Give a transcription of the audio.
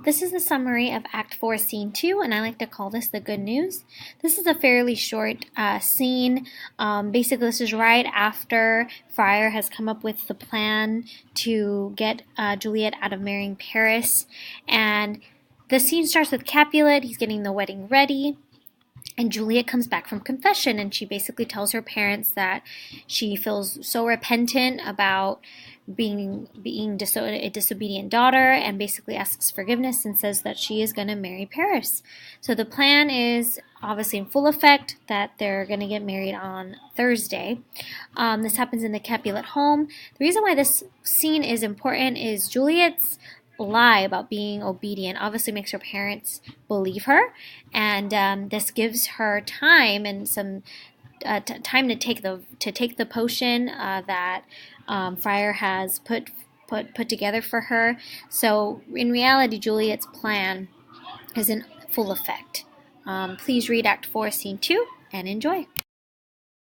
This is the summary of Act 4, Scene 2, and I like to call this the good news. This is a fairly short scene. Basically, this is right after Friar has come up with the plan to get Juliet out of marrying Paris. And the scene starts with Capulet. He's getting the wedding ready. And Juliet comes back from confession, and she basically tells her parents that she feels so repentant about being a disobedient daughter, and basically asks forgiveness and says that she is going to marry Paris. So the plan is obviously in full effect, that they're going to get married on Thursday. This happens in the Capulet home. The reason why this scene is important is Juliet's lie about being obedient obviously makes her parents believe her, and this gives her time and some time to take the potion that Friar has put together for her. So in reality, Juliet's plan is in full effect. Please read Act 4, Scene 2, and enjoy.